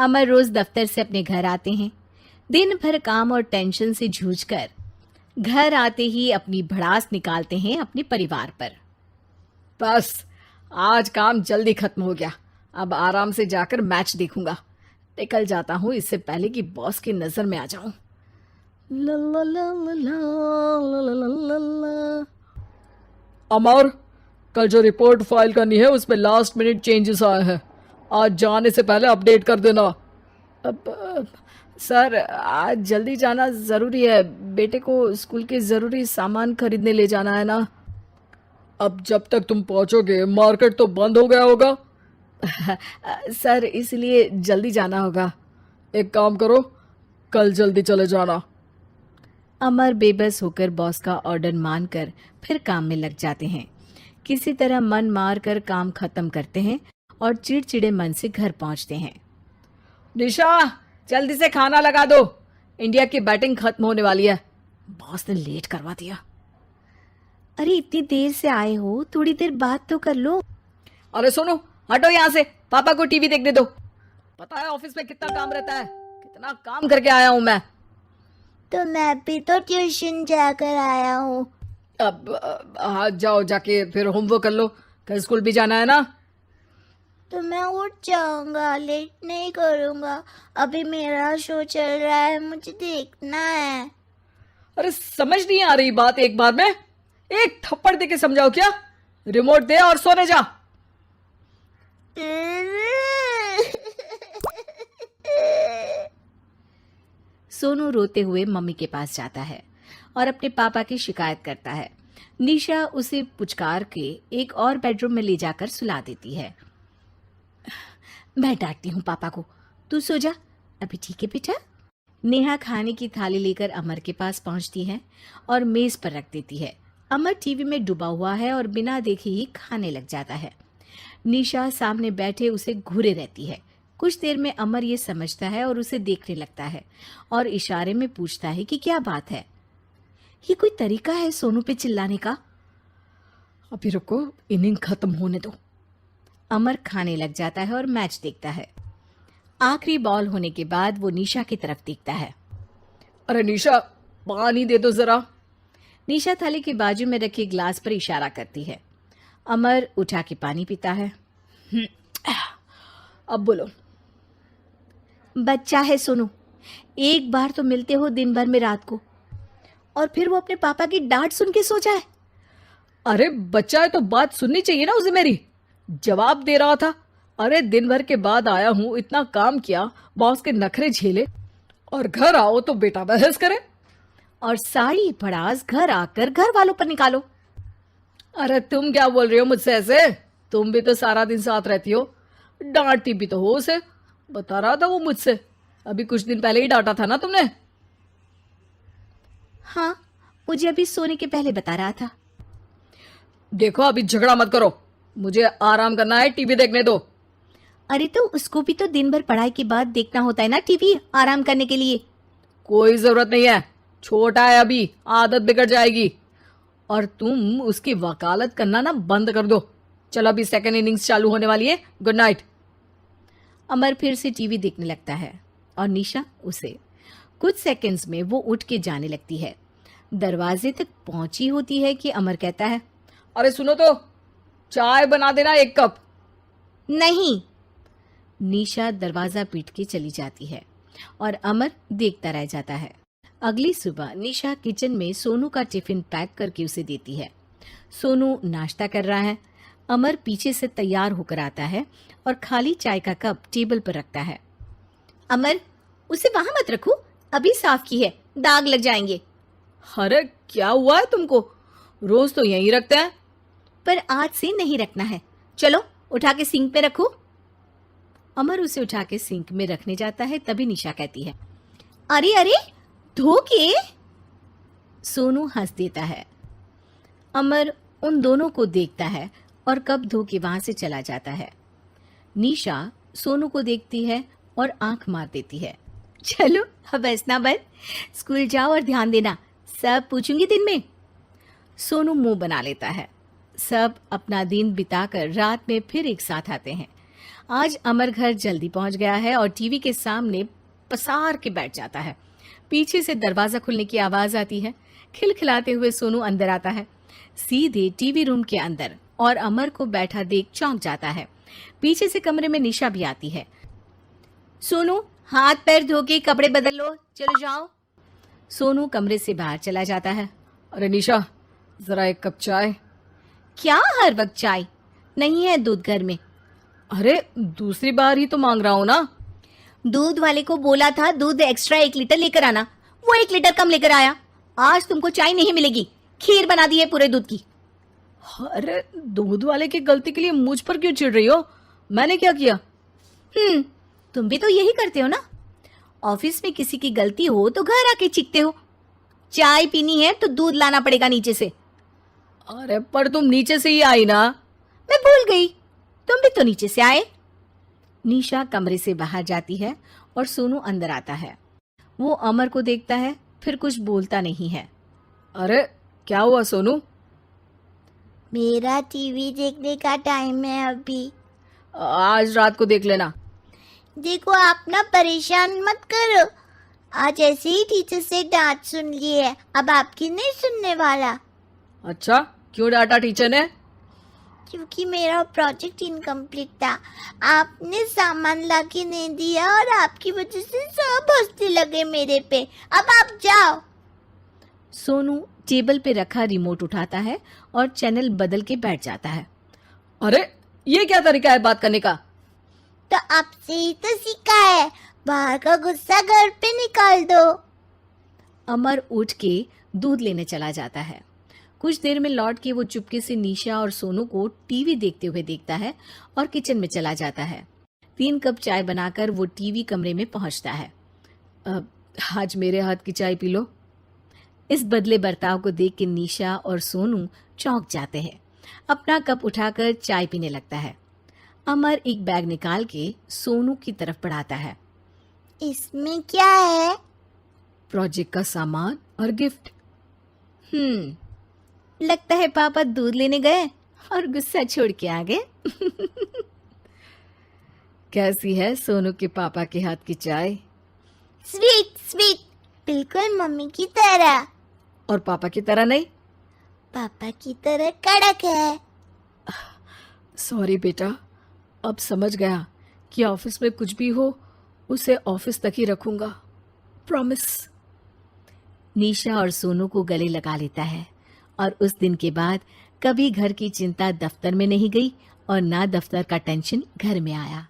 अमर रोज दफ्तर से अपने घर आते हैं। दिन भर काम और टेंशन से जूझकर घर आते ही अपनी भड़ास निकालते हैं अपने परिवार पर। बस आज काम जल्दी खत्म हो गया, अब आराम से जाकर मैच देखूंगा। निकल जाता हूँ इससे पहले कि बॉस की नजर में आ जाऊं। ला ला ला ला ला ला ला ला ला। अमर, कल जो रिपोर्ट फाइल करनी है उसमें लास्ट मिनट चेंजेस आए हैं, आज जाने से पहले अपडेट कर देना। सर आज जल्दी जाना ज़रूरी है, बेटे को स्कूल के ज़रूरी सामान खरीदने ले जाना है ना। अब जब तक तुम पहुंचोगे मार्केट तो बंद हो गया होगा। सर इसलिए जल्दी जाना होगा। एक काम करो, कल जल्दी चले जाना। अमर बेबस होकर बॉस का ऑर्डर मानकर फिर काम में लग जाते हैं। किसी तरह मन मार कर काम खत्म करते हैं और चिड़चिड़े मन से घर पहुंचते हैं। निशा जल्दी से खाना लगा दो, इंडिया की बैटिंग खत्म होने वाली है। बॉस ने लेट करवा दिया। अरे इतनी देर से आए हो, थोड़ी देर बात तो कर लो। अरे सुनो, हटो यहाँ से, पापा को टीवी देखने दो। पता है ऑफिस में कितना काम रहता है, कितना काम करके आया हूँ मैं। तो मैं भी तो ट्यूशन जाकर आया हूँ। अब हाँ जाओ, जाके फिर होमवर्क कर लो, कल स्कूल भी जाना है ना। तो मैं उठ जाऊंगा, लेट नहीं करूंगा, अभी मेरा शो चल रहा है, मुझे देखना है। अरे समझ नहीं आ रही बात एक बार में, एक थप्पड़ दे के समझाओ क्या। रिमोट दे और सोने जा। सोनू रोते हुए मम्मी के पास जाता है और अपने पापा की शिकायत करता है। निशा उसे पुचकार के एक और बेडरूम में ले जाकर सुला देती है। मैं डांटती हूँ पापा को, तू सो जा अभी, ठीक है बेटा। नेहा खाने की थाली लेकर अमर के पास पहुंचती है और मेज पर रख देती है। अमर टीवी में डूबा हुआ है और बिना देखे ही खाने लग जाता है। निशा सामने बैठे उसे घूरे रहती है। कुछ देर में अमर ये समझता है और उसे देखने लगता है और इशारे में पूछता है कि क्या बात है। ये कोई तरीका है सोनू पे चिल्लाने का? अभी रुको, इनिंग खत्म होने दो। अमर खाने लग जाता है और मैच देखता है। आखिरी बॉल होने के बाद वो निशा की तरफ देखता है। अरे निशा पानी दे दो जरा। निशा थाली के बाजू में रखे ग्लास पर इशारा करती है। अमर उठा के पानी पीता है। अब बोलो। बच्चा है सोनू, एक बार तो मिलते हो दिन भर में रात को, और फिर वो अपने पापा की डांट सुन के सो जाए। अरे बच्चा है तो बात सुननी चाहिए ना उसे मेरी। जवाब दे रहा था। अरे दिन भर के बाद आया हूँ, इतना काम किया, बॉस के नखरे झेले, और घर आओ तो बेटा बहस करे और सारी भड़ास घर आकर घर वालों पर निकालो। अरे तुम क्या बोल रही हो मुझसे ऐसे? तुम भी तो सारा दिन साथ रहती हो, डांटती भी तो हो उसे। बता रहा था वो मुझसे, अभी कुछ दिन पहले ही डांटा था ना तुमने। हाँ, मुझे अभी सोने के पहले बता रहा था। देखो अभी झगड़ा मत करो, मुझे आराम करना है, टीवी देखने दो। अरे तो उसको भी तो दिन भर पढ़ाई के बाद देखना होता है ना टीवी, आराम करने के लिए। कोई जरूरत नहीं है, छोटा है अभी, आदत बिगड़ जाएगी। और तुम उसकी वकालत करना ना बंद कर दो। चलो अभी सेकंड इनिंग्स चालू होने वाली है, गुड नाइट। अमर फिर से टीवी देखने लगता है और निशा उसे। कुछ सेकंड्स में वो उठ के जाने लगती है। दरवाजे तक पहुंची होती है कि अमर कहता है, अरे सुनो तो, चाय बना देना 1 कप। नहीं। निशा दरवाजा पीट के चली जाती है और अमर देखता रह जाता है। अगली सुबह निशा किचन में सोनू का टिफिन पैक करके उसे देती है। सोनू नाश्ता कर रहा है। अमर पीछे से तैयार होकर आता है और खाली चाय का कप टेबल पर रखता है। अमर, उसे वहां मत रखो, अभी साफ की है, दाग लग जाएंगे। अरे क्या हुआ है तुमको, रोज तो यहीं रखते हैं। पर आज से नहीं रखना है, चलो उठा के सिंक पे रखो। अमर उसे उठा के सिंक में रखने जाता है, तभी निशा कहती है, अरे अरे धो के। सोनू हंस देता है। अमर उन दोनों को देखता है और कप धो के वहां से चला जाता है। निशा सोनू को देखती है और आंख मार देती है। चलो अब हंसना बंद, स्कूल जाओ और ध्यान देना, सब पूछूंगी दिन में। सोनू मुंह बना लेता है। सब अपना दिन बिताकर रात में फिर एक साथ आते हैं। आज अमर घर जल्दी पहुंच गया है और टीवी के सामने पसार के बैठ जाता है। पीछे से दरवाजा खुलने की आवाज आती है। खिलखिलाते हुए सोनू अंदर आता है, सीधे टीवी रूम के अंदर, और अमर को बैठा देख चौंक जाता है। पीछे से कमरे में निशा भी आती है। सोनू, हाथ पैर धो के कपड़े बदल लो, चलो जाओ। सोनू कमरे से बाहर चला जाता है। अरे निशा, जरा एक कप चाय। क्या हर वक्त चाय? नहीं है दूध घर में। अरे दूसरी बार ही तो मांग रहा हूं ना। दूध वाले को बोला था दूध एक्स्ट्रा 1 लीटर लेकर आना, वो 1 लीटर कम लेकर आया। आज तुमको चाय नहीं मिलेगी, खीर बना दी है पूरे दूध की। अरे दूध वाले की गलती के लिए मुझ पर क्यों चिढ़ रही हो? मैंने क्या किया? तुम भी तो यही करते हो ना। ऑफिस में किसी की गलती हो तो घर आके चीखते हो। चाय पीनी है तो दूध लाना पड़ेगा नीचे से। अरे पर तुम नीचे से ही आई ना। मैं भूल गई, तुम भी तो नीचे से आए। निशा कमरे से बाहर जाती है और सोनू अंदर आता है। वो अमर को देखता है, फिर कुछ बोलता नहीं है। अरे क्या हुआ सोनू? मेरा टीवी देखने का टाइम है अभी। आज रात को देख लेना। देखो आप ना परेशान मत करो। आज ऐसे ही टीचर से डांट सुन ली है, अब आपकी नहीं सुनने वाला। अच्छा, क्यों डांटा टीचर ने? क्योंकि मेरा प्रोजेक्ट इनकम्प्लीट था। आपने सामान ला के नहीं दिया और आपकी वजह से सब हंसने लगे मेरे पे। अब आप जाओ। सोनू टेबल पे रखा रिमोट उठाता है और चैनल बदल के बैठ जाता है। अरे ये क्या तरीका है बात करने का? तो आपसे ही तो सीखा है, बाहर का गुस्सा घर पे निकाल दो। अमर उठ के दूध लेने चला जाता है। कुछ देर में लौट के वो चुपके से निशा और सोनू को टीवी देखते हुए देखता है और किचन में चला जाता है। 3 कप चाय बनाकर वो टीवी कमरे में पहुंचता है। आज मेरे हाथ की चाय पी लो। इस बदले बर्ताव को देख के निशा और सोनू चौंक जाते हैं। अपना कप उठाकर चाय पीने लगता है। अमर एक बैग निकाल के सोनू की तरफ बढ़ाता है। इसमें क्या है? प्रोजेक्ट का सामान और गिफ्ट। लगता है पापा दूध लेने गए और गुस्सा छोड़ के आ गए। कैसी है सोनू के पापा के हाथ की चाय? स्वीट स्वीट, बिल्कुल मम्मी की तरह। और पापा की तरह नहीं? पापा की तरह कड़क है। सॉरी बेटा, अब समझ गया कि ऑफिस में कुछ भी हो उसे ऑफिस तक ही रखूंगा, प्रॉमिस। निशा और सोनू को गले लगा लेता है और उस दिन के बाद कभी घर की चिंता दफ्तर में नहीं गई और ना दफ्तर का टेंशन घर में आया।